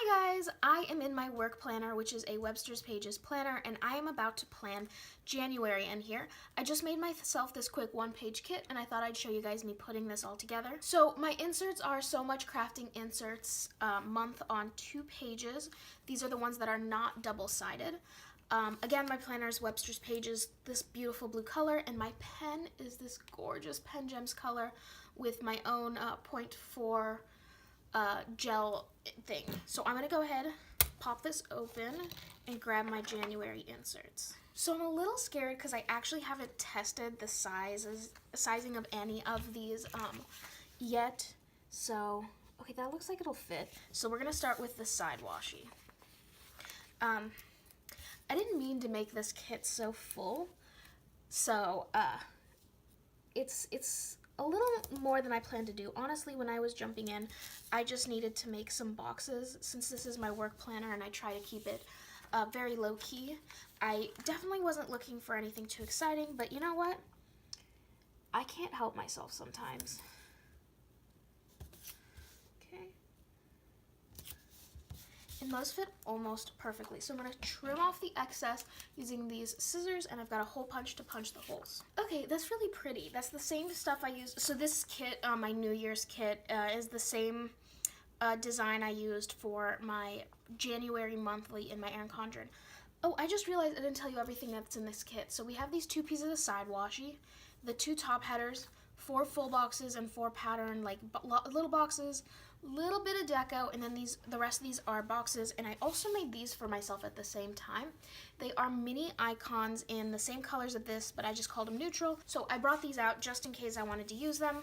Hi guys, I am in my work planner, which is a Webster's Pages planner, and I am about to plan January in here. I just made myself this quick one-page kit, and I thought I'd show you guys me putting this all together. So my inserts are So Much Crafting inserts, month on 2 pages. These are the ones that are not double-sided. Again, my planner is Webster's Pages, this beautiful blue color, and my pen is this gorgeous Pen Gems color with my own 0.4 gel thing. So I'm gonna go ahead, pop this open, and grab my January inserts. So I'm a little scared because I actually haven't tested the sizing of any of these yet. So, okay, that looks like it'll fit. So we're gonna start with the side washi. I didn't mean to make this kit so full, so it's a little more than I planned to do. Honestly, when I was jumping in, I just needed to make some boxes since this is my work planner and I try to keep it very low-key. I definitely wasn't looking for anything too exciting, but you know what? I can't help myself sometimes. Okay. And those fit almost perfectly. So I'm going to trim off the excess using these scissors, and I've got a hole punch to punch the holes. Okay, that's really pretty. That's the same stuff I used. So this kit, my New Year's kit, is the same design I used for my January monthly in my Erin Condren. Oh, I just realized I didn't tell you everything that's in this kit. So we have these 2 pieces of side washi, the 2 top headers, 4 full boxes, and 4 pattern like little boxes, little bit of deco, and then the rest of these are boxes. And I also made these for myself at the same time. They are mini icons in the same colors of this, but I just called them neutral. So I brought these out just in case I wanted to use them.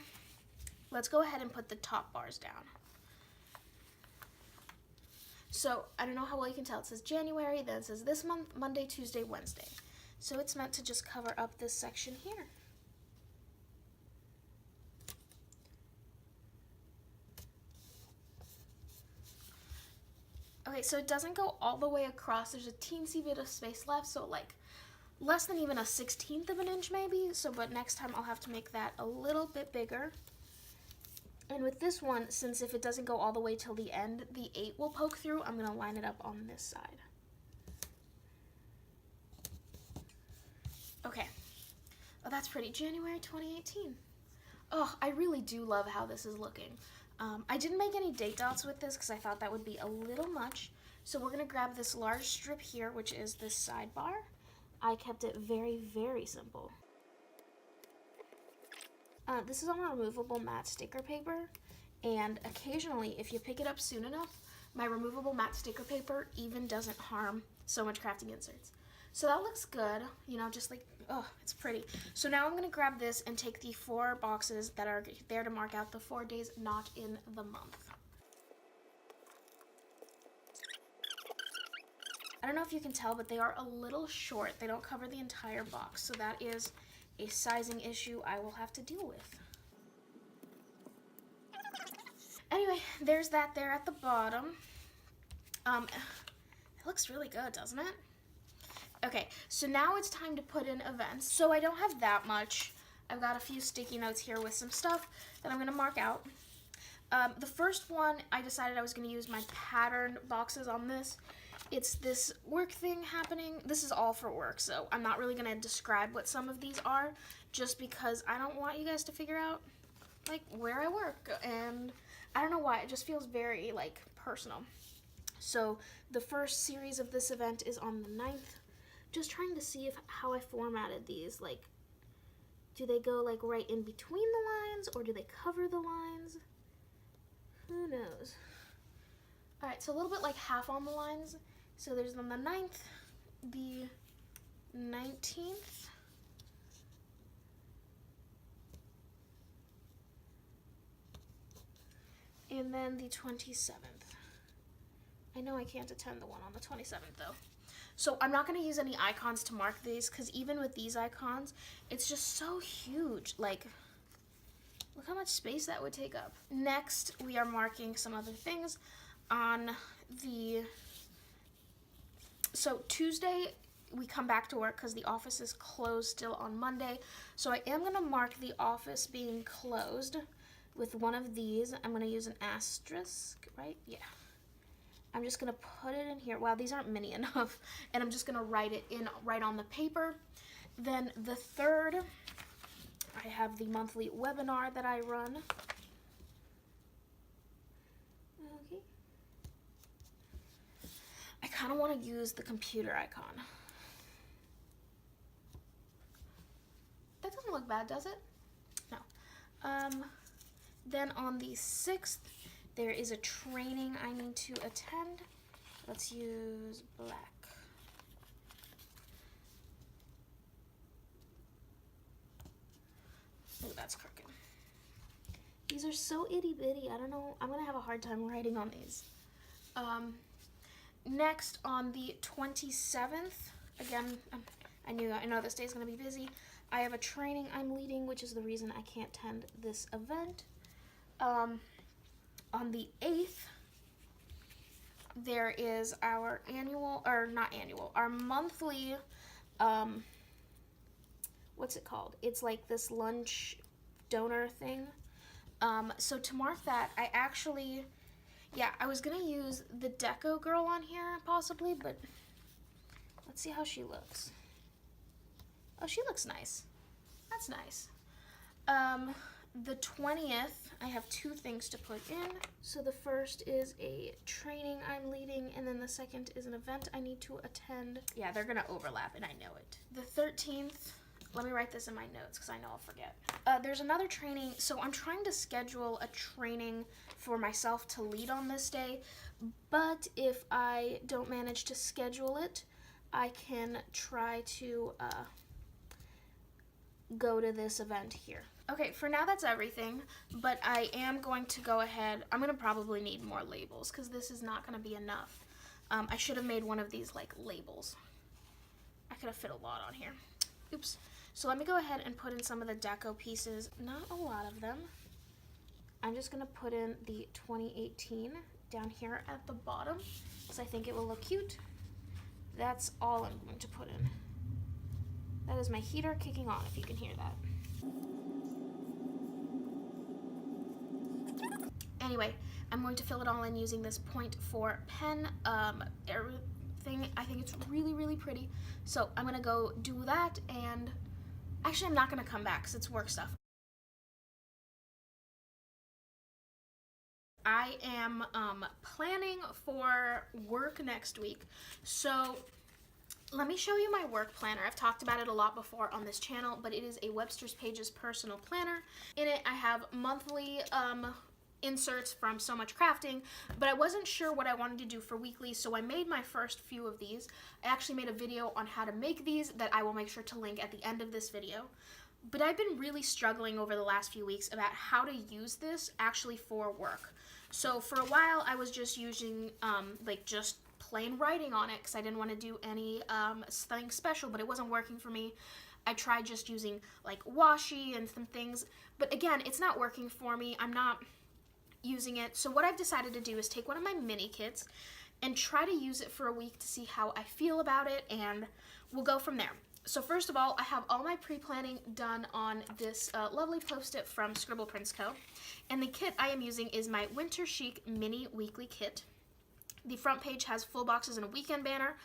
Let's go ahead and put the top bars down. So I don't know how well you can tell. It says January, then it says this month, Monday, Tuesday, Wednesday. So it's meant to just cover up this section here. Okay, so it doesn't go all the way across. There's a teensy bit of space left, so like less than even a 1/16 of an inch maybe. So, but next time I'll have to make that a little bit bigger. And with this one, since if it doesn't go all the way till the end, the 8 will poke through, I'm gonna line it up on this side. Okay, oh, that's pretty. January 2018. Oh, I really do love how this is looking. I didn't make any date dots with this because I thought that would be a little much. So we're going to grab this large strip here, which is this sidebar. I kept it very, very simple. This is on a removable matte sticker paper. And occasionally, if you pick it up soon enough, my removable matte sticker paper even doesn't harm So Much Crafting inserts. So that looks good, you know, just like, oh, it's pretty. So now I'm going to grab this and take the 4 boxes that are there to mark out the 4 days not in the month. I don't know if you can tell, but they are a little short. They don't cover the entire box, so that is a sizing issue I will have to deal with. Anyway, there's that there at the bottom. It looks really good, doesn't it? Okay, so now it's time to put in events. So I don't have that much. I've got a few sticky notes here with some stuff that I'm going to mark out. The first one, I decided I was going to use my pattern boxes on this. It's this work thing happening. This is all for work, so I'm not really going to describe what some of these are, just because I don't want you guys to figure out, like, where I work. And I don't know why, it just feels very, like, personal. So the first series of this event is on the 9th. Just trying to see how I formatted these. Like, do they go like right in between the lines, or do they cover the lines? Who knows? All right, so a little bit like half on the lines. So there's on the 9th, the 19th, and then the 27th. I know I can't attend the one on the 27th though. So I'm not going to use any icons to mark these, because even with these icons, it's just so huge. Like, look how much space that would take up. Next, we are marking some other things on the... So Tuesday, we come back to work because the office is closed still on Monday. So I am going to mark the office being closed with one of these. I'm going to use an asterisk, right? Yeah. I'm I'm just gonna put it in here. Wow, these aren't mini enough. And I'm just gonna write it in right on the paper. Then the third, I have the monthly webinar that I run. Okay. I kind of want to use the computer icon. That doesn't look bad, does it? No. Then on the 6th, there is a training I need to attend. Let's use black. Oh, that's crooked. These are so itty bitty. I don't know. I'm going to have a hard time writing on these. Next, on the 27th, again, I know this day is going to be busy. I have a training I'm leading, which is the reason I can't attend this event. On the 8th, there is our our monthly, what's it called? It's like this lunch donor thing. So to mark that, I was gonna use the Deco girl on here possibly, but let's see how she looks. Oh, she looks nice. That's nice. The 20th, I have 2 things to put in. So the first is a training I'm leading, and then the second is an event I need to attend. Yeah, they're gonna overlap, and I know it. The 13th, let me write this in my notes because I know I'll forget. There's another training, so I'm trying to schedule a training for myself to lead on this day, but if I don't manage to schedule it, I can try to go to this event here. Okay, for now that's everything, but I am going to go ahead. I'm going to probably need more labels because this is not going to be enough. I should have made one of these like labels. I could have fit a lot on here. Oops. So let me go ahead and put in some of the deco pieces. Not a lot of them. I'm just going to put in the 2018 down here at the bottom because I think it will look cute. That's all I'm going to put in. That is my heater kicking on, if you can hear that. Anyway, I'm going to fill it all in using this 0.4 pen thing. I think it's really, really pretty. So I'm going to go do that, and actually I'm not going to come back because it's work stuff. I am planning for work next week. So let me show you my work planner. I've talked about it a lot before on this channel, but it is a Webster's Pages personal planner. In it, I have monthly inserts from So Much Crafting, but I wasn't sure what I wanted to do for weekly, so I made my first few of these. I actually made a video on how to make these that I will make sure to link at the end of this video. But I've been really struggling over the last few weeks about how to use this actually for work. So for a while, I was just using just plain writing on it because I didn't want to do anything special, but it wasn't working for me. I tried just using like washi and some things, but again, it's not working for me. I'm not using it. So what I've decided to do is take one of my mini kits and try to use it for a week to see how I feel about it, and we'll go from there. So first of all, I have all my pre-planning done on this lovely post-it from Scribble Prints Co. And the kit I am using is my Winter Chic Mini Weekly Kit. The front page has full boxes and a weekend banner.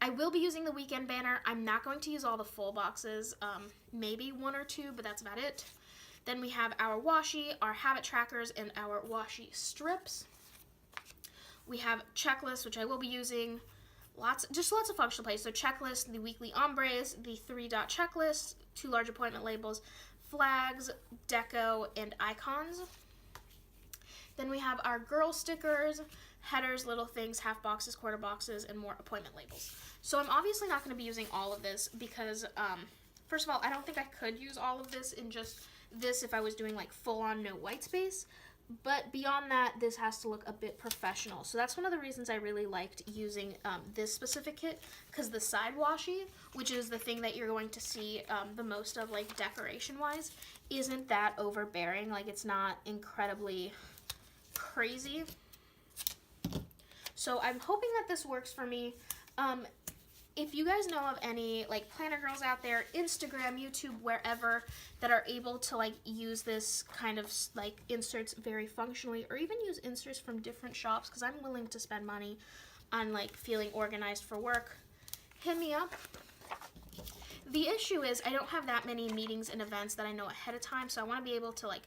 I will be using the weekend banner. I'm not going to use all the full boxes, maybe 1 or 2, but that's about it. Then we have our washi, our habit trackers, and our washi strips. We have checklists, which I will be using. Lots of functional places. So checklist, the weekly ombres, the 3-dot checklist, 2 large appointment labels, flags, deco, and icons. Then we have our girl stickers, headers, little things, half boxes, quarter boxes, and more appointment labels. So I'm obviously not going to be using all of this because, first of all, I don't think I could use all of this in just this if I was doing like full-on no white space. But beyond that, this has to look a bit professional. So that's one of the reasons I really liked using this specific kit, because the side washi, which is the thing that you're going to see the most of like decoration-wise, isn't that overbearing. Like, it's not incredibly crazy. So I'm hoping that this works for me. If you guys know of any like planner girls out there, Instagram, YouTube, wherever, that are able to like use this kind of like inserts very functionally, or even use inserts from different shops, because I'm willing to spend money on like feeling organized for work, hit me up. The issue is I don't have that many meetings and events that I know ahead of time, so I want to be able to like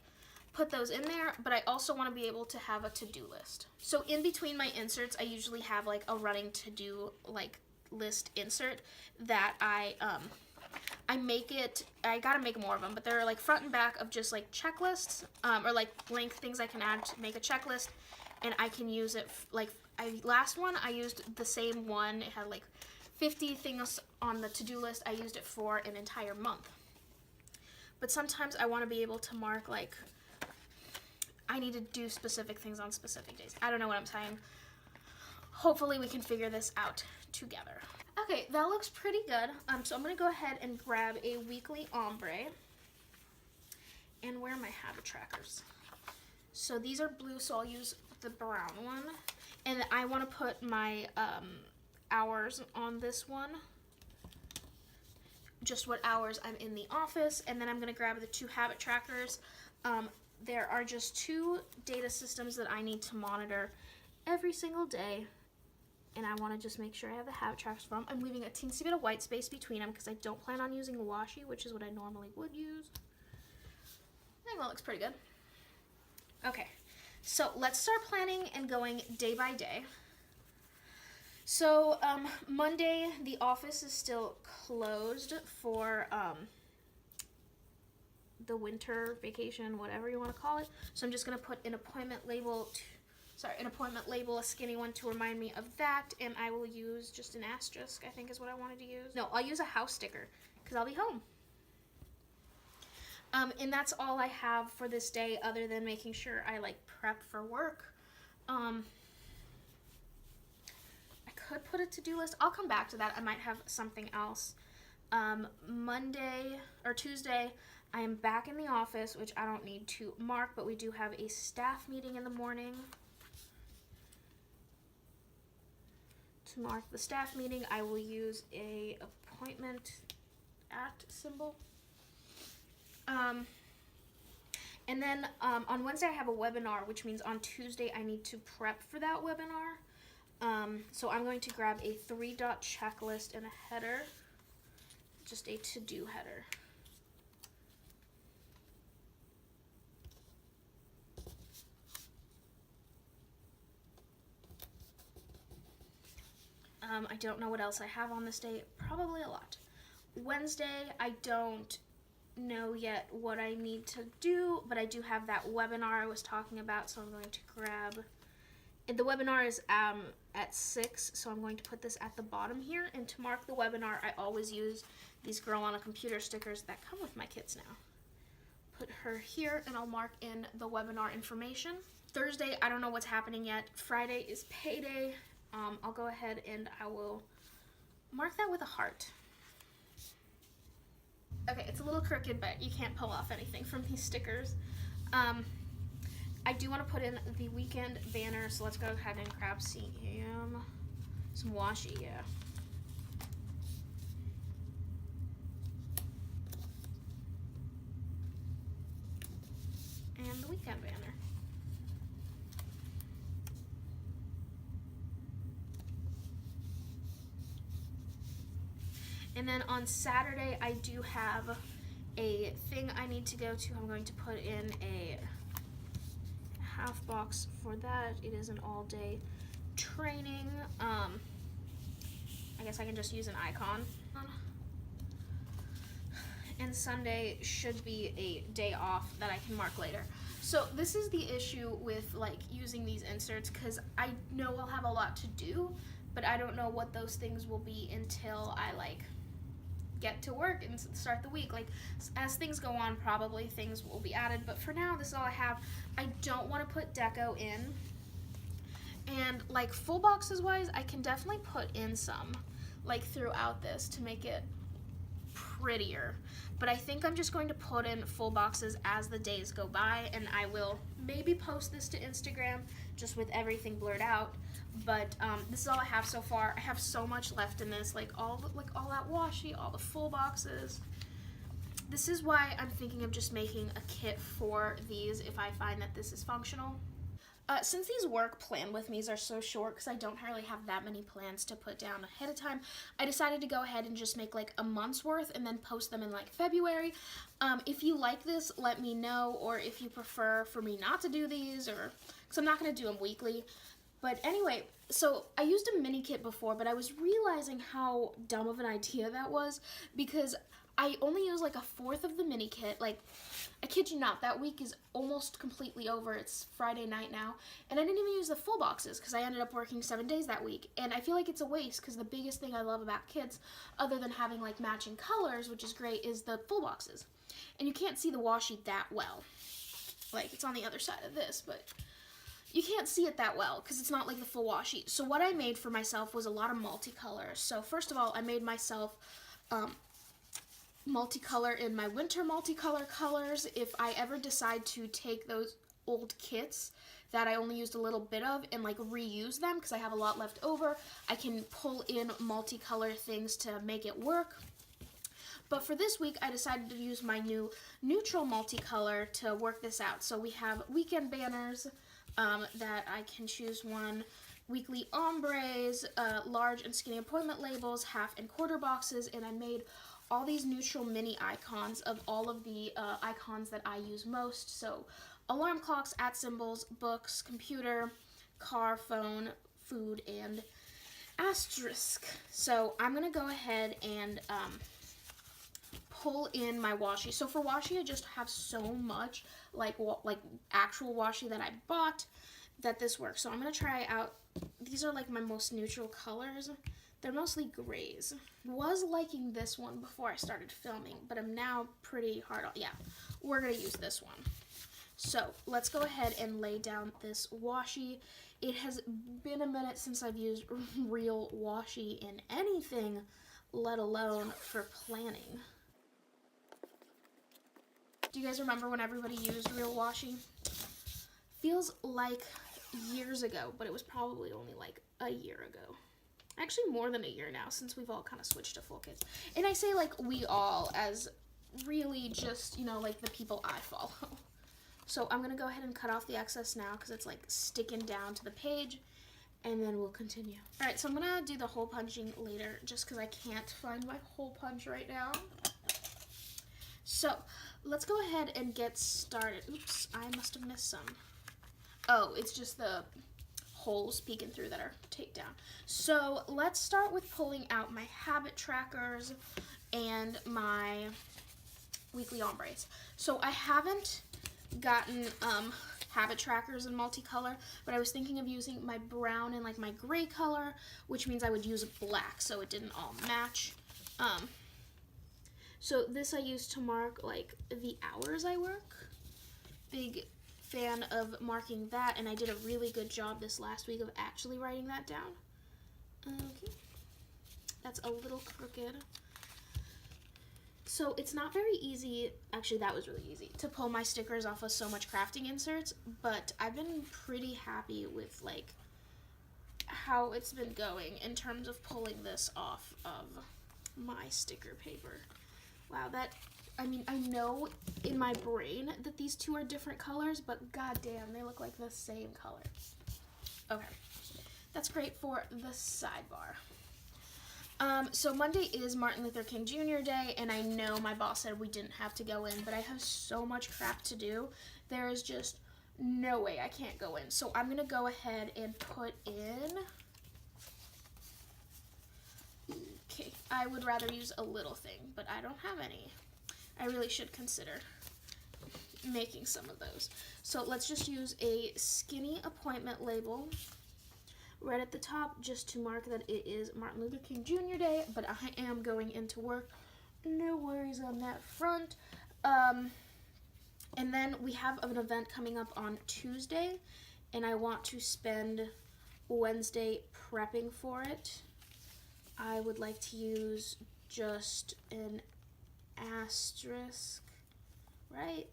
put those in there, but I also want to be able to have a to-do list. So in between my inserts, I usually have like a running to-do like list insert that I make it, I gotta make more of them, but they're like front and back of just like checklists, or like blank things I can add to make a checklist, and I can use it last one I used the same one. It had like 50 things on the to-do list. I used it for an entire month. But sometimes I want to be able to mark like I need to do specific things on specific days. I don't know what I'm saying. Hopefully we can figure this out together. Okay, that looks pretty good. So I'm gonna go ahead and grab a weekly ombre. And where are my habit trackers? So these are blue, so I'll use the brown one. And I want to put my hours on this one. Just what hours I'm in the office. And then I'm gonna grab the 2 habit trackers. There are just 2 data systems that I need to monitor every single day, and I want to just make sure I have the habit trackers from. I'm leaving a teensy bit of white space between them because I don't plan on using washi, which is what I normally would use. I think that looks pretty good. Okay, so let's start planning and going day by day. So Monday, the office is still closed for the winter vacation, whatever you want to call it. So I'm just going to put an appointment label, a skinny one to remind me of that, and I will use just an asterisk, I think is what I wanted to use. No, I'll use a house sticker because I'll be home. And that's all I have for this day, other than making sure I like prep for work. I could put a to-do list. I'll come back to that. I might have something else. Monday or Tuesday, I am back in the office, which I don't need to mark, but we do have a staff meeting in the morning. To mark the staff meeting, I will use a appointment at symbol. And then on Wednesday I have a webinar, which means on Tuesday I need to prep for that webinar. So I'm going to grab a 3-dot checklist and a header, just a to-do header. I don't know what else I have on this day. Probably a lot. Wednesday, I don't know yet what I need to do, but I do have that webinar I was talking about, so I'm going to grab... The webinar is at 6, so I'm going to put this at the bottom here. And to mark the webinar, I always use these Girl on a Computer stickers that come with my kits now. Put her here, and I'll mark in the webinar information. Thursday, I don't know what's happening yet. Friday is payday. I'll go ahead and I will mark that with a heart. Okay, it's a little crooked, but you can't pull off anything from these stickers. I do want to put in the weekend banner, so let's go ahead and grab some washi, yeah. And the weekend banner. And then on Saturday, I do have a thing I need to go to. I'm going to put in a half box for that. It is an all-day training. I guess I can just use an icon. And Sunday should be a day off that I can mark later. So this is the issue with like using these inserts, because I know I'll have a lot to do, but I don't know what those things will be until I like get to work and start the week. Like as things go on, probably things will be added, but for now this is all I have. I don't want to put deco in, and like full boxes wise, I can definitely put in some like throughout this to make it prettier, but I think I'm just going to put in full boxes as the days go by, and I will maybe post this to Instagram just with everything blurred out But this is all I have so far. I have so much left in this, like all that washi, all the full boxes. This is why I'm thinking of just making a kit for these if I find that this is functional. Since these work plan with me's are so short, because I don't really have that many plans to put down ahead of time, I decided to go ahead and just make like a month's worth and then post them in like February. If you like this, let me know, or if you prefer for me not to do these, or because I'm not going to do them weekly. But anyway, so I used a mini kit before, but I was realizing how dumb of an idea that was, because I only used like a fourth of the mini kit. Like, I kid you not, that week is almost completely over. It's Friday night now, and I didn't even use the full boxes because I ended up working 7 days that week. And I feel like it's a waste, because the biggest thing I love about kits, other than having like matching colors, which is great, is the full boxes. And you can't see the washi that well. Like, it's on the other side of this, but you can't see it that well because it's not like the full washi. So what I made for myself was a lot of multicolors. So first of all, I made myself multicolor in my winter multicolor colors. If I ever decide to take those old kits that I only used a little bit of and like reuse them, because I have a lot left over, I can pull in multicolor things to make it work. But for this week, I decided to use my new neutral multicolor to work this out. So we have weekend banners that I can choose one, weekly ombres, large and skinny appointment labels, half and quarter boxes, and I made all these neutral mini icons of all of the icons that I use most. So alarm clocks, @ symbols, books, computer, car, phone, food, and asterisk. So I'm going to go ahead and pull in my washi. So for washi, I just have so much like actual washi that I bought that this works. So I'm going to try out. These are like my most neutral colors. They're mostly grays. Was liking this one before I started filming, but I'm now pretty hard on. Yeah, we're going to use this one. So let's go ahead and lay down this washi. It has been a minute since I've used real washi in anything, let alone for planning. Do you guys remember when everybody used real washi? Feels like years ago, but it was probably only like a year ago. Actually, more than a year now, since we've all kind of switched to full kits. And I say like we all as really just, you know, like the people I follow. So I'm going to go ahead and cut off the excess now because it's like sticking down to the page, and then we'll continue. All right, so I'm going to do the hole punching later just because I can't find my hole punch right now. So let's go ahead and get started. Oops, I must have missed some. Oh, it's just the holes peeking through that are taped down. So let's start with pulling out my habit trackers and my weekly ombres. So I haven't gotten habit trackers in multicolor, but I was thinking of using my brown and like my gray color, which means I would use black so it didn't all match. So this I used to mark like the hours I work. Big fan of marking that, and I did a really good job this last week of actually writing that down. Okay, that's a little crooked. So it's not very easy, actually that was really easy, to pull my stickers off of So Much Crafting inserts, but I've been pretty happy with like how it's been going in terms of pulling this off of my sticker paper. Wow, I mean, I know in my brain that these two are different colors, but goddamn, they look like the same color. Okay, that's great for the sidebar. So Monday is Martin Luther King Jr. Day, and I know my boss said we didn't have to go in, but I have so much crap to do. There is just no way I can't go in. So I'm going to go ahead and put in... Okay, I would rather use a little thing, but I don't have any. I really should consider making some of those. So let's just use a skinny appointment label right at the top just to mark that it is Martin Luther King Jr. Day, but I am going into work. No worries on that front. And then we have an event coming up on Tuesday, and I want to spend Wednesday prepping for it. I would like to use just an asterisk, right?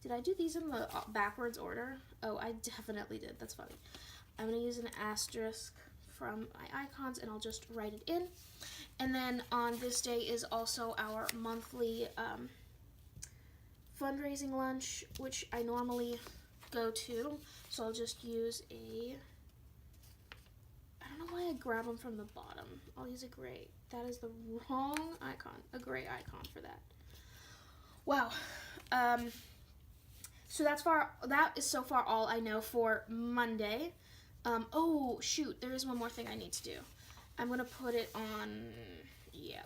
Did I do these in the backwards order? Oh, I definitely did. That's funny. I'm going to use an asterisk from my icons, and I'll just write it in. And then on this day is also our monthly fundraising lunch, which I normally go to. So I'll just use I don't know why I grab them from the bottom. I'll use a gray. That is the wrong icon. A gray icon for that. Wow. So that is so far all I know for Monday. Oh, shoot. There is one more thing I need to do. I'm going to put it on,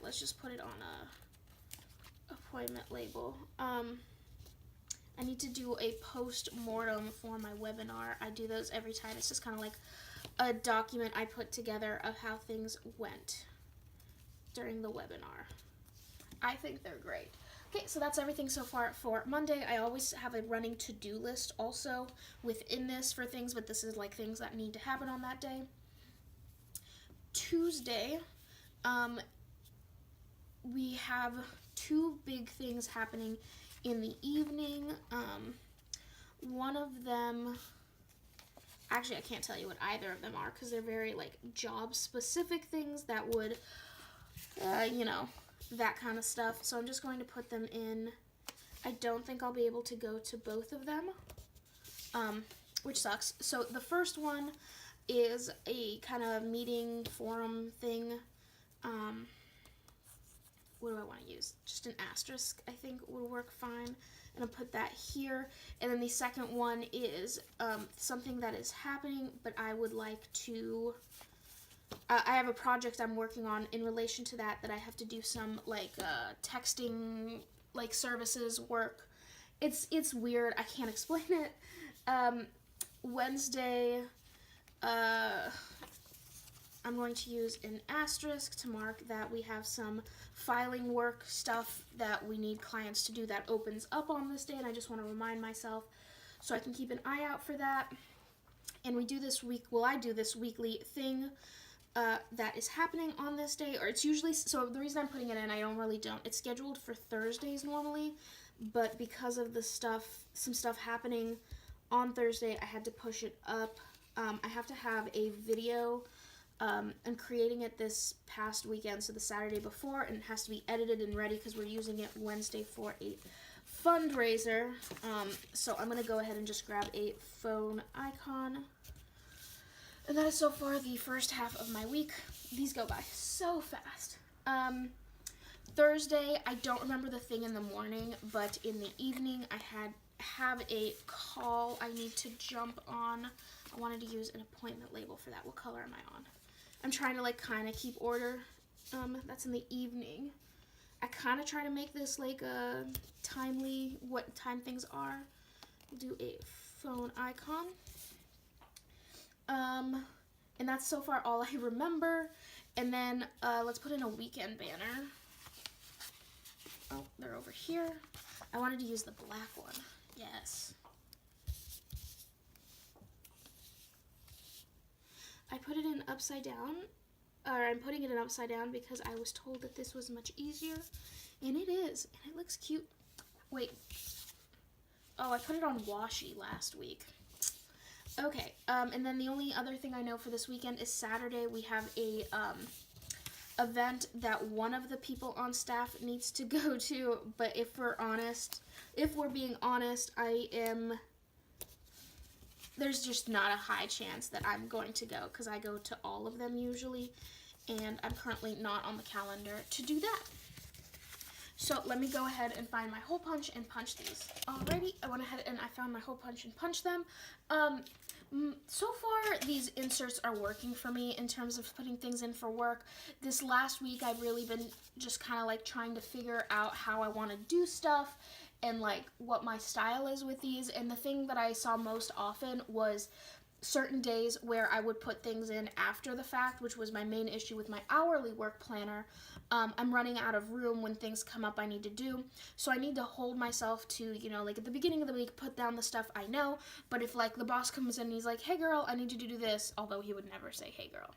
let's just put it on a appointment label. I need to do a post-mortem for my webinar. I do those every time. It's just kind of like a document I put together of how things went during the webinar. I think they're great. Okay, so that's everything so far for Monday. I always have a running to-do list also within this for things, but this is like things that need to happen on that day. Tuesday, we have two big things happening in the evening. One of them, actually I can't tell you what either of them are because they're very like job specific things that would, that kind of stuff. So I'm just going to put them in. I don't think I'll be able to go to both of them, which sucks. So the first one is a kind of meeting forum thing. What do I want to use? Just an asterisk, I think, will work fine. And I'll put that here. And then the second one is something that is happening, but I would like to... I have a project I'm working on in relation to that I have to do some, like, texting, like, services work. It's weird. I can't explain it. Wednesday... I'm going to use an asterisk to mark that we have some filing work stuff that we need clients to do that opens up on this day, and I just want to remind myself so I can keep an eye out for that. And we do this I do this weekly thing that is happening on this day, or it's usually, so the reason I'm putting it in, it's scheduled for Thursdays normally, but because of some stuff happening on Thursday, I had to push it up. I have to have a video I'm creating it this past weekend, so the Saturday before, and it has to be edited and ready because we're using it Wednesday for a fundraiser. So I'm going to go ahead and just grab a phone icon. And that is so far the first half of my week. These go by so fast. Thursday, I don't remember the thing in the morning, but in the evening I have a call I need to jump on. I wanted to use an appointment label for that. What color am I on? I'm trying to like kind of keep order. That's in the evening. I kind of try to make this like a timely, what time things are. We'll do a phone icon. And that's so far all I remember. And then let's put in a weekend banner. Oh, they're over here. I wanted to use the black one. Yes. I put it in upside down, or I'm putting it in upside down because I was told that this was much easier, and it is, and it looks cute. Wait. Oh, I put it on washi last week. Okay, and then the only other thing I know for this weekend is Saturday we have a event that one of the people on staff needs to go to, but if we're being honest, there's just not a high chance that I'm going to go because I go to all of them usually, and I'm currently not on the calendar to do that. So let me go ahead and find my hole punch and punch these. Alrighty, I went ahead and I found my hole punch and punched them. So far, these inserts are working for me in terms of putting things in for work. This last week, I've really been just kind of like trying to figure out how I want to do stuff and like what my style is with these. And the thing that I saw most often was certain days where I would put things in after the fact, which was my main issue with my hourly work planner. I'm running out of room when things come up I need to do, so I need to hold myself to, like at the beginning of the week, put down the stuff I know, but if like the boss comes in and he's like, hey girl, I need you to do this, although he would never say hey girl,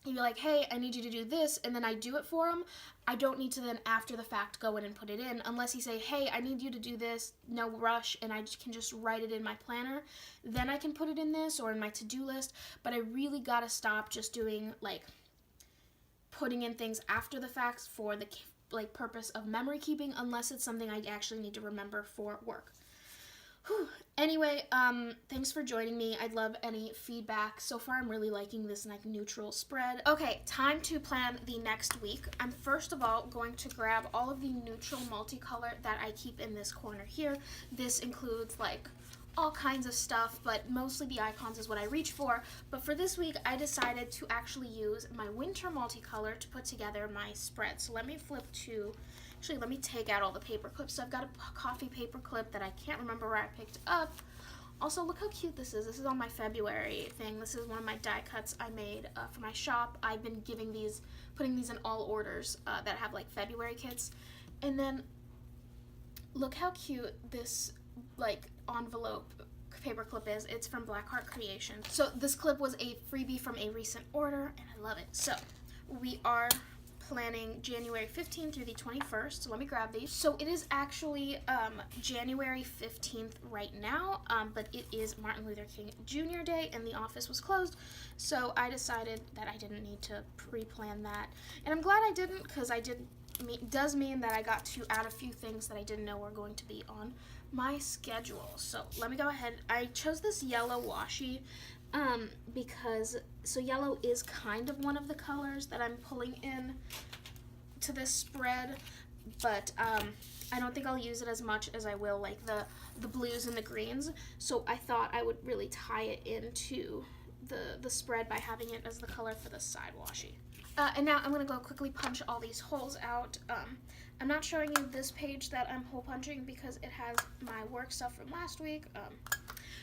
you'd be like, hey, I need you to do this, and then I do it for him. I don't need to then, after the fact, go in and put it in, unless he say, hey, I need you to do this, no rush, and I can just write it in my planner. Then I can put it in this or in my to-do list, but I really gotta stop just doing, like, putting in things after the fact for the, like, purpose of memory keeping, unless it's something I actually need to remember for work. Whew. Anyway, thanks for joining me. I'd love any feedback. So far, I'm really liking this, like, neutral spread. Okay, time to plan the next week. I'm first of all going to grab all of the neutral multicolor that I keep in this corner here. This includes, like, all kinds of stuff, but mostly the icons is what I reach for. But for this week, I decided to actually use my winter multicolor to put together my spread. So let me flip to... Actually, let me take out all the paper clips. So I've got a coffee paper clip that I can't remember where I picked up. Also, look how cute this is. This is on my February thing. This is one of my die cuts I made for my shop. I've been putting these in all orders that have, like, February kits. And then look how cute this, like, envelope paper clip is. It's from Blackheart Creations. So this clip was a freebie from a recent order, and I love it. So we are planning January 15th through the 21st. So let me grab these. So it is actually January 15th right now, but it is Martin Luther King Jr. Day and the office was closed. So I decided that I didn't need to pre-plan that. And I'm glad I didn't, because does mean that I got to add a few things that I didn't know were going to be on my schedule. So let me go ahead. I chose this yellow washi because yellow is kind of one of the colors that I'm pulling in to this spread, but I don't think I'll use it as much as I will, like, the blues and the greens. So I thought I would really tie it into the spread by having it as the color for the side washi. And now I'm going to go quickly punch all these holes out. I'm not showing you this page that I'm hole punching because it has my work stuff from last week.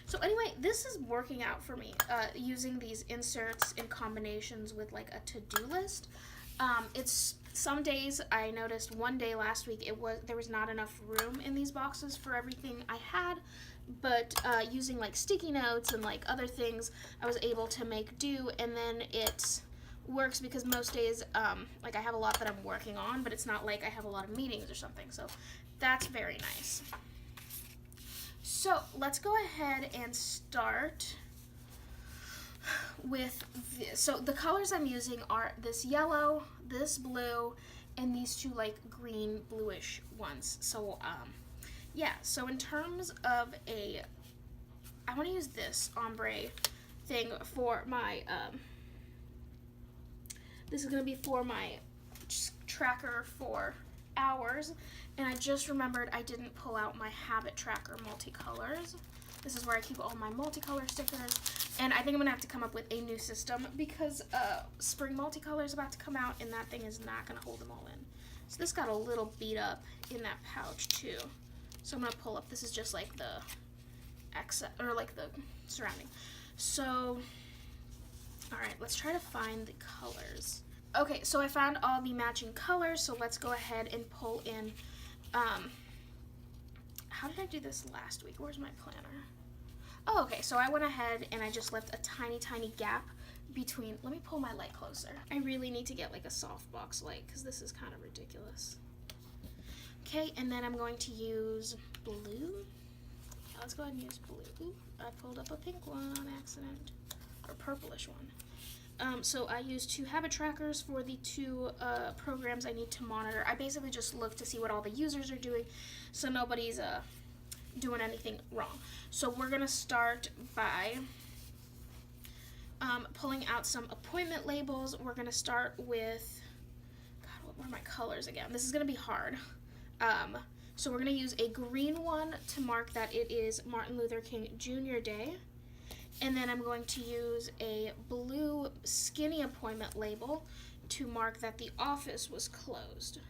So anyway, this is working out for me, using these inserts in combinations with, like, a to-do list. It's some days, I noticed one day last week there was not enough room in these boxes for everything I had, but using, like, sticky notes and, like, other things, I was able to make do, and then it works because most days, like, I have a lot that I'm working on, but it's not like I have a lot of meetings or something, so that's very nice. So let's go ahead and start with this. So the colors I'm using are this yellow, this blue, and these two, like, green bluish ones. So yeah, so in terms of I want to use this ombre thing for my this is going to be for my tracker for hours, and I just remembered I didn't pull out my habit tracker multicolors. This is where I keep all my multicolor stickers, and I think I'm going to have to come up with a new system because spring multicolor is about to come out, and that thing is not going to hold them all in. So this got a little beat up in that pouch too. So I'm going to pull up, this is just like the excess, or like the surrounding. So, alright, let's try to find the colors. Okay, so I found all the matching colors, so let's go ahead and pull in, how did I do this last week? Where's my planner? Oh, okay, so I went ahead and I just left a tiny, tiny gap between, let me pull my light closer. I really need to get, like, a softbox light, because this is kind of ridiculous. Okay, and then I'm going to use blue. Let's go ahead and use blue. Oop, I pulled up a pink one on accident, or purplish one. So I used 2 habit trackers for the 2 programs I need to monitor. I basically just look to see what all the users are doing, so nobody's doing anything wrong. So we're going to start by pulling out some appointment labels. We're going to start with, God, what were my colors again? This is going to be hard. So we're going to use a green one to mark that it is Martin Luther King Jr. Day. And then I'm going to use a blue skinny appointment label to mark that the office was closed.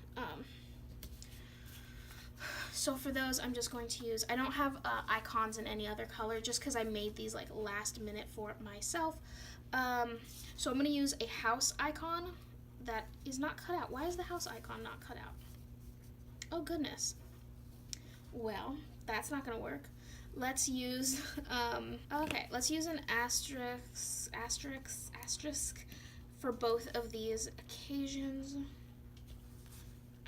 So for those, I'm just going to use, I don't have icons in any other color just because I made these, like, last minute for myself. So I'm going to use a house icon that is not cut out. Why is the house icon not cut out? Oh, goodness. Well, that's not going to work. Let's use, let's use an asterisk for both of these occasions.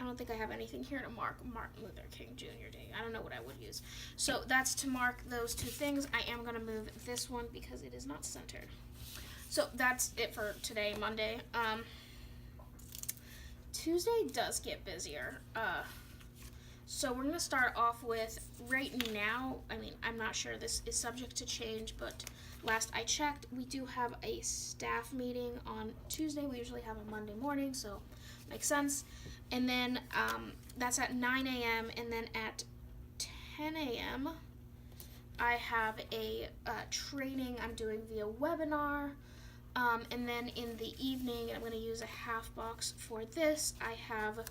I don't think I have anything here to mark Martin Luther King Jr. Day. I don't know what I would use. So that's to mark those two things. I am going to move this one because it is not centered. So that's it for today, Monday. Tuesday does get busier. So we're going to start off with right now. I mean, I'm not sure, this is subject to change, but last I checked, we do have a staff meeting on Tuesday. We usually have a Monday morning, so makes sense. And then that's at 9 a.m. And then at 10 a.m. I have a training I'm doing via webinar. And then in the evening, and I'm going to use a half box for this, I have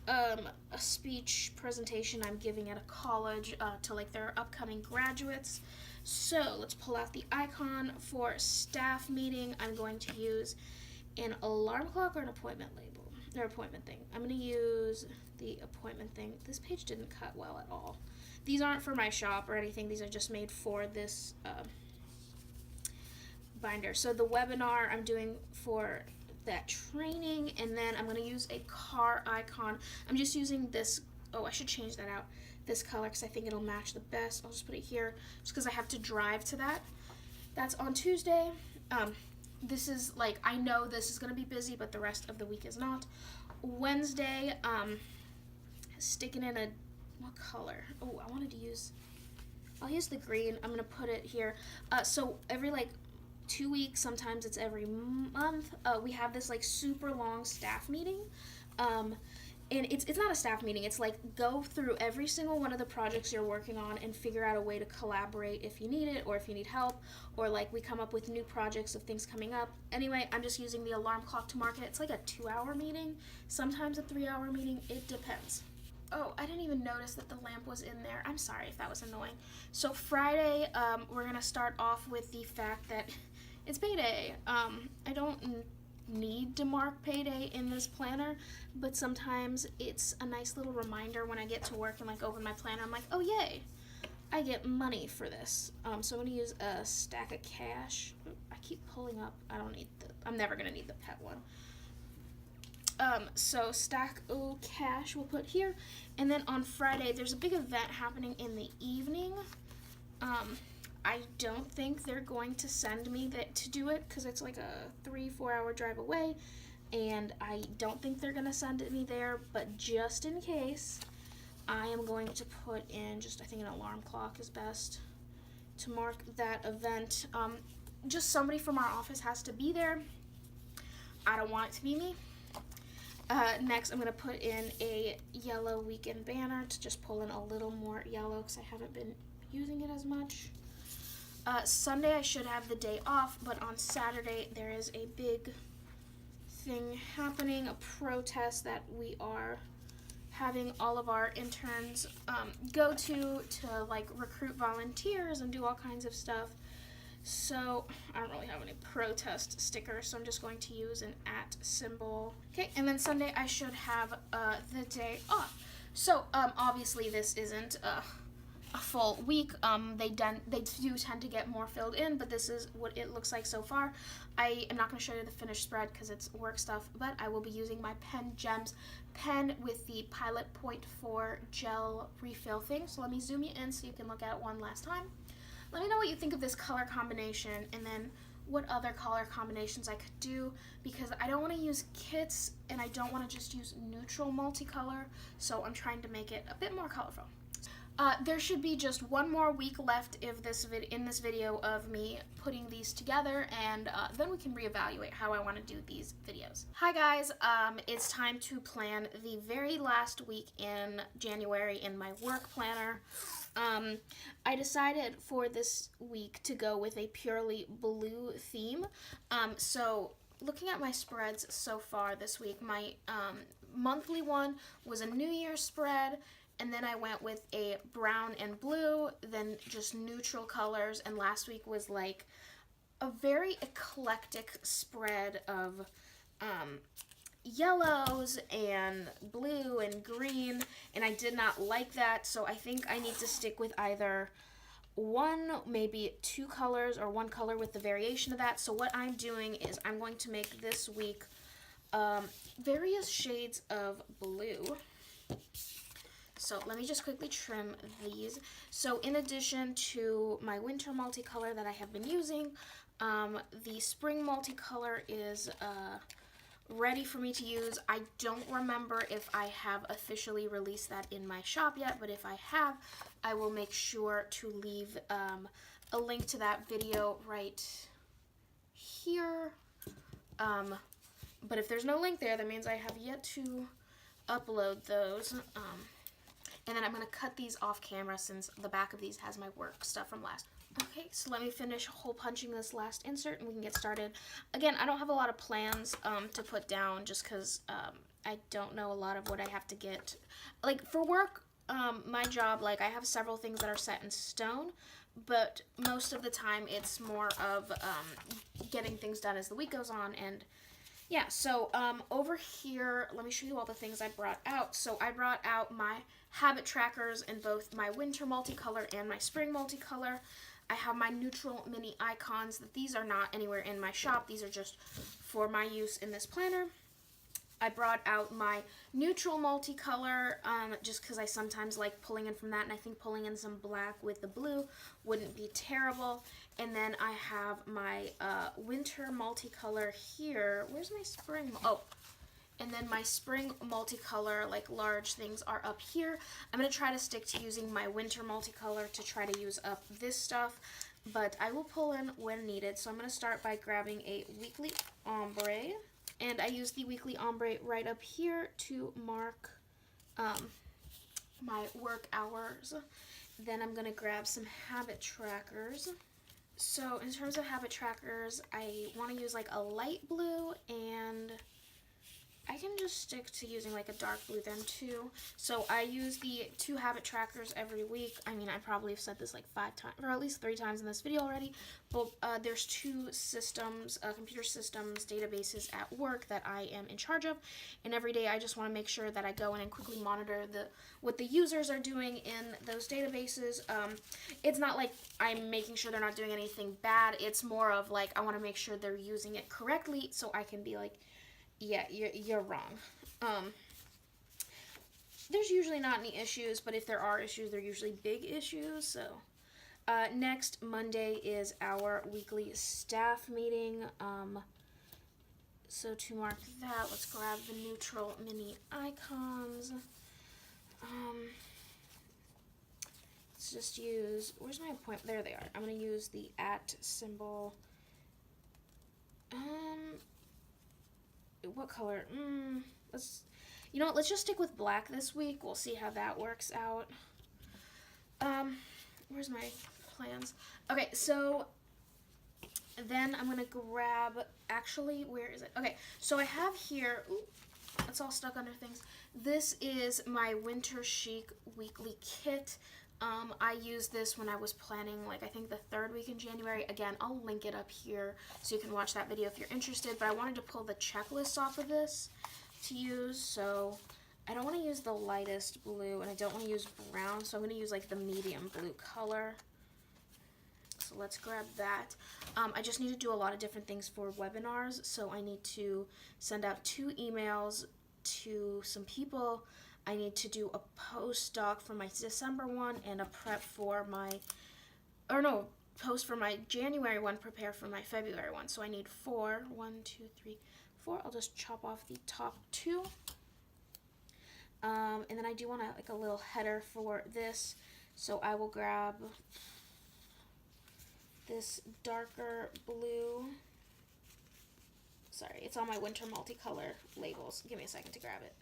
a speech presentation I'm giving at a college to like their upcoming graduates. So let's pull out the icon for staff meeting. I'm going to use an alarm clock or an appointment label. Their appointment thing. I'm going to use the appointment thing. This page didn't cut well at all. These aren't for my shop or anything. These are just made for this binder. So the webinar I'm doing for that training, and then I'm going to use a car icon. I'm just using this. Oh, I should change that out. This color because I think it'll match the best. I'll just put it here just because I have to drive to that. That's on Tuesday. This is like, I know this is going to be busy, but the rest of the week is not. Wednesday, sticking in a, what color? Oh, I'll use the green. I'm going to put it here. So every like 2 weeks, sometimes it's every month, we have this like super long staff meeting. And it's not a staff meeting. It's like go through every single one of the projects you're working on and figure out a way to collaborate if you need it or if you need help, or like we come up with new projects of things coming up. Anyway, I'm just using the alarm clock to mark it. It's like a 2-hour meeting, sometimes a 3-hour meeting. It depends. Oh, I didn't even notice that the lamp was in there. I'm sorry if that was annoying. So Friday, we're going to start off with the fact that it's payday. I don't need to mark payday in this planner, but sometimes it's a nice little reminder when I get to work and like open my planner. I'm like, oh yay, I get money for this. So I'm gonna use a stack of cash. I keep pulling up. I'm never gonna need the pet one. So stack of cash we'll put here, and then on Friday there's a big event happening in the evening. I don't think they're going to send me to do it because it's like a 3-4 hour drive away, and I don't think they're going to send me there, but just in case, I am going to put in I think an alarm clock is best to mark that event. Just somebody from our office has to be there. I don't want it to be me. Next, I'm going to put in a yellow weekend banner to just pull in a little more yellow because I haven't been using it as much. Sunday I should have the day off, but on Saturday there is a big thing happening, a protest that we are having all of our interns go to like recruit volunteers and do all kinds of stuff. So I don't really have any protest stickers, so I'm just going to use an @ symbol. Okay, and then Sunday I should have the day off. So obviously this isn't a full week. They do tend to get more filled in, but this is what it looks like so far. I am not going to show you the finished spread because it's work stuff, but I will be using my Pen Gems pen with the Pilot Point 4 gel refill thing. So let me zoom you in so you can look at it one last time. Let me know what you think of this color combination, and then what other color combinations I could do, because I don't want to use kits and I don't want to just use neutral multicolor, so I'm trying to make it a bit more colorful. There should be just one more week left in this video of me putting these together, and then we can reevaluate how I want to do these videos. Hi guys, it's time to plan the very last week in January in my work planner. I decided for this week to go with a purely blue theme. So looking at my spreads so far this week, my monthly one was a New Year's spread, and then I went with a brown and blue, then just neutral colors, and last week was like a very eclectic spread of yellows and blue and green, and I did not like that, so I think I need to stick with either one, maybe two colors or one color with the variation of that. So what I'm doing is I'm going to make this week various shades of blue. So let me just quickly trim these. So in addition to my winter multicolor that I have been using, the spring multicolor is ready for me to use. I don't remember if I have officially released that in my shop yet, but if I have, I will make sure to leave a link to that video right here. But if there's no link there, that means I have yet to upload those. And then I'm going to cut these off camera since the back of these has my work stuff from last. Okay, so let me finish hole punching this last insert and we can get started. Again, I don't have a lot of plans to put down just because I don't know a lot of what I have to get. Like for work, my job, like I have several things that are set in stone, but most of the time it's more of getting things done as the week goes on. And yeah, so over here, let me show you all the things I brought out. So I brought out my habit trackers in both my winter multicolor and my spring multicolor. I have my neutral mini icons. These are not anywhere in my shop. These are just for my use in this planner. I brought out my neutral multicolor just because I sometimes like pulling in from that, and I think pulling in some black with the blue wouldn't be terrible. And then I have my winter multicolor here. Where's my spring? Oh, and then my spring multicolor, like large things, are up here. I'm going to try to stick to using my winter multicolor to try to use up this stuff, but I will pull in when needed. So I'm going to start by grabbing a weekly ombre, and I use the weekly ombre right up here to mark my work hours. Then I'm going to grab some habit trackers. So in terms of habit trackers, I want to use like a light blue, and I can just stick to using like a dark blue then too. So I use the 2 habit trackers every week. I mean, I probably have said this like 5 times, or at least 3 times in this video already. But there's 2 systems, computer systems, databases at work that I am in charge of. And every day I just want to make sure that I go in and quickly monitor what the users are doing in those databases. It's not like I'm making sure they're not doing anything bad. It's more of like I want to make sure they're using it correctly so I can be like, yeah, you're wrong. There's usually not any issues, but if there are issues, they're usually big issues. So next Monday is our weekly staff meeting. So to mark that, let's grab the neutral mini icons. Let's just use, where's my appointment? There they are. I'm going to use the @ symbol. What color? You know what, let's just stick with black this week. We'll see how that works out. Where's my plans? Okay, so then I'm gonna grab, actually, where is it? Okay, so I have here, it's all stuck under things. This is my Winter Chic weekly kit. I used this when I was planning, like, I think the 3rd week in January. Again, I'll link it up here so you can watch that video if you're interested, but I wanted to pull the checklist off of this to use, so I don't want to use the lightest blue, and I don't want to use brown, so I'm going to use, like, the medium blue color. So let's grab that. I just need to do a lot of different things for webinars, so I need to send out 2 emails to some people. I need to do a post doc for my December one and a prep for my, post for my January one, prepare for my February one. So I need 4, 1, 2, 3, 4. I'll just chop off the top 2. And then I do want like a little header for this. So I will grab this darker blue. Sorry, it's on my winter multicolor labels. Give me a second to grab it.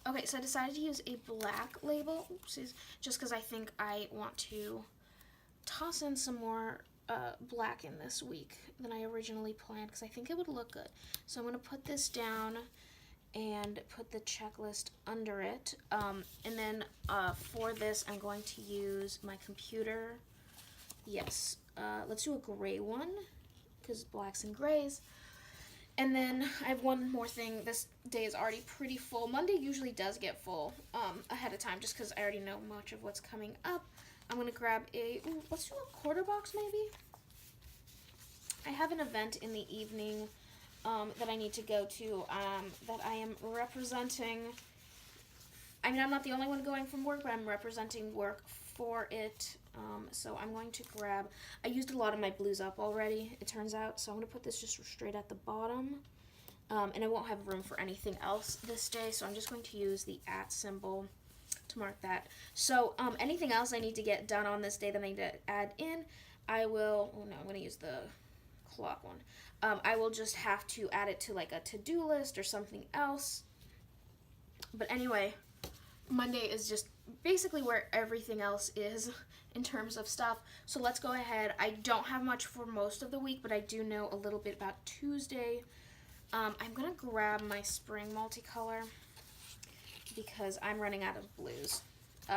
Okay, so I decided to use a black label, oopsies, just because I think I want to toss in some more black in this week than I originally planned, because I think it would look good. So I'm going to put this down and put the checklist under it. And then for this, I'm going to use my computer. Yes, let's do a gray one, because blacks and grays. And then I have one more thing. This day is already pretty full. Monday usually does get full ahead of time just because I already know much of what's coming up. I'm going to grab let's do a quarter box maybe. I have an event in the evening that I need to go to that I am representing. I mean, I'm not the only one going from work, but I'm representing work for it. So I'm going to grab, I used a lot of my blues up already, it turns out, so I'm going to put this just straight at the bottom. And I won't have room for anything else this day, so I'm just going to use the @ symbol to mark that. So anything else I need to get done on this day that I need to add in, I will, oh no, I'm going to use the clock one. I will just have to add it to like a to-do list or something else. But anyway, Monday is just basically where everything else is in terms of stuff. So let's go ahead. I don't have much for most of the week, but I do know a little bit about Tuesday. I'm going to grab my spring multicolor because I'm running out of blues.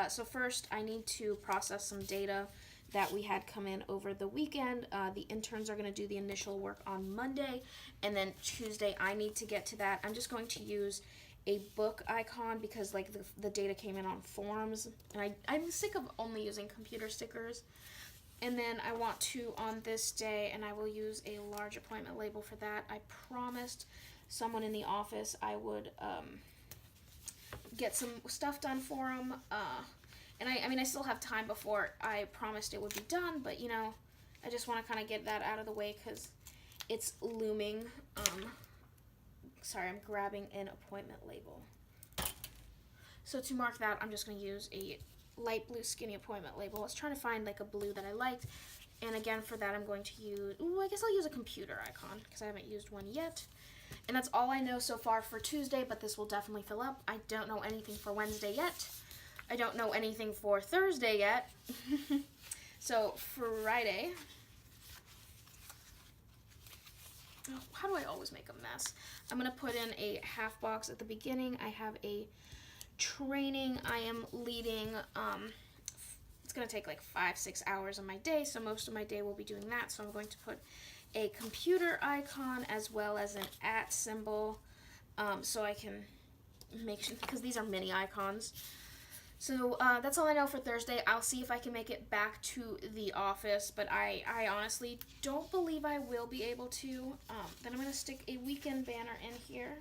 So first, I need to process some data that we had come in over the weekend. The interns are going to do the initial work on Monday, and then Tuesday I need to get to that. I'm just going to use a book icon because like the data came in on forms, and I'm sick of only using computer stickers. And then I want to on this day, and I will use a large appointment label for that. I promised someone in the office I would get some stuff done for them. And I mean, I still have time before I promised it would be done, but you know, I just want to kind of get that out of the way because it's looming. Sorry, I'm grabbing an appointment label. So to mark that, I'm just going to use a light blue skinny appointment label. I was trying to find like a blue that I liked. And again, for that, I'm going to use, I guess I'll use a computer icon because I haven't used one yet. And that's all I know so far for Tuesday, but this will definitely fill up. I don't know anything for Wednesday yet. I don't know anything for Thursday yet. So Friday, how do I always make a mess? I'm going to put in a half box at the beginning. I have a training I am leading. It's going to take like 5-6 hours of my day, so most of my day will be doing that. So I'm going to put a computer icon as well as an @ symbol, so I can make sure, because these are mini icons. So that's all I know for Thursday. I'll see if I can make it back to the office, but I honestly don't believe I will be able to. Then I'm going to stick a weekend banner in here.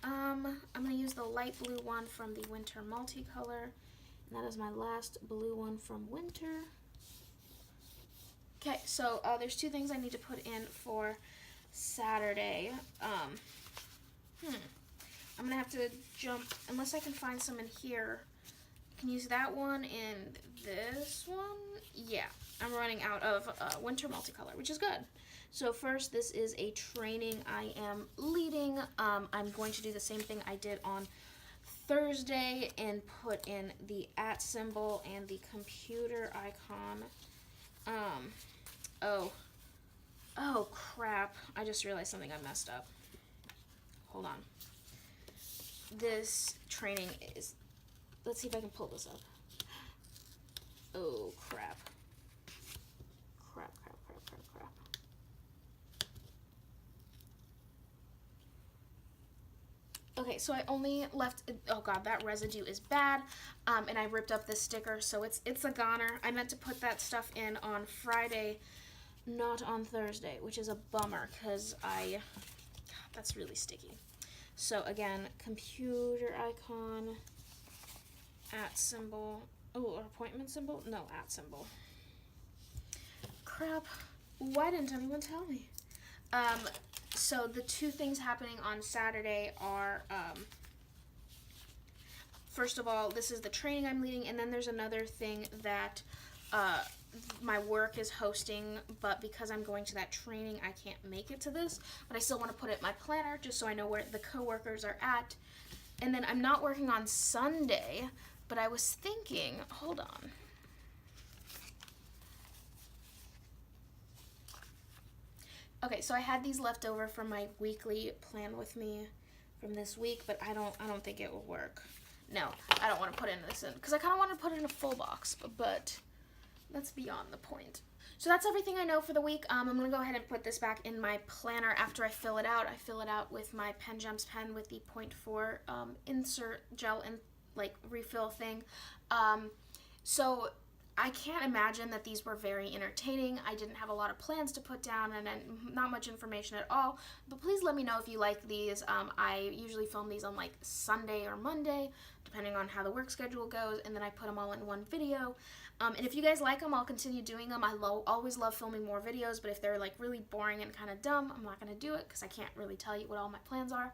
I'm going to use the light blue one from the winter multicolor, and that is my last blue one from winter. Okay, so there's two things I need to put in for Saturday. I'm going to have to jump, unless I can find some in here. I can use that one and this one. Yeah, I'm running out of winter multicolor, which is good. So first, this is a training I am leading. I'm going to do the same thing I did on Thursday and put in the @ symbol and the computer icon. Oh crap, I just realized something I messed up. Hold on. This training is, let's see if I can pull this up. Oh crap. Crap. Okay, so I only left, oh god, that residue is bad, and I ripped up this sticker, so it's a goner. I meant to put that stuff in on Friday, not on Thursday, which is a bummer, because that's really sticky. So again, computer icon, @ symbol, or appointment symbol? No, @ symbol. Crap, why didn't anyone tell me? So the two things happening on Saturday are, first of all, this is the training I'm leading, and then there's another thing that my work is hosting, but because I'm going to that training, I can't make it to this, but I still want to put it in my planner just so I know where the coworkers are at. And then I'm not working on Sunday, but I was thinking, hold on. Okay, so I had these left over from my weekly plan with me from this week, but I don't think it will work. No, I don't want to put this in, because I kind of want to put it in a full box, but that's beyond the point. So that's everything I know for the week. I'm going to go ahead and put this back in my planner after I fill it out. I fill it out with my Pen Gems pen with the 0.4 insert gel like refill thing. So I can't imagine that these were very entertaining. I didn't have a lot of plans to put down and not much information at all. But please let me know if you like these. I usually film these on like Sunday or Monday, depending on how the work schedule goes, and then I put them all in one video. And if you guys like them, I'll continue doing them. I always love filming more videos, but if they're like really boring and kind of dumb, I'm not going to do it because I can't really tell you what all my plans are.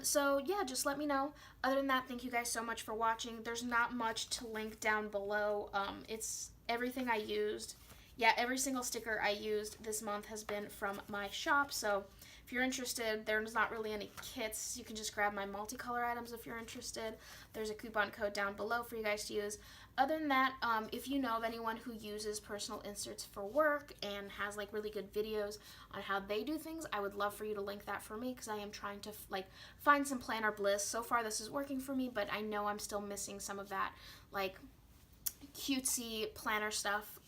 So yeah, just let me know. Other than that, thank you guys so much for watching. There's not much to link down below. It's everything I used. Yeah, every single sticker I used this month has been from my shop, so if you're interested, there's not really any kits. You can just grab my multicolor items if you're interested. There's a coupon code down below for you guys to use. Other than that, if you know of anyone who uses personal inserts for work and has like really good videos on how they do things, I would love for you to link that for me because I am trying to like find some planner bliss. So far this is working for me, but I know I'm still missing some of that like cutesy planner stuff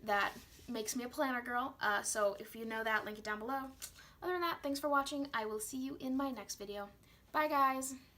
that makes me a planner girl. So if you know that, link it down below. Other than that, thanks for watching. I will see you in my next video. Bye guys!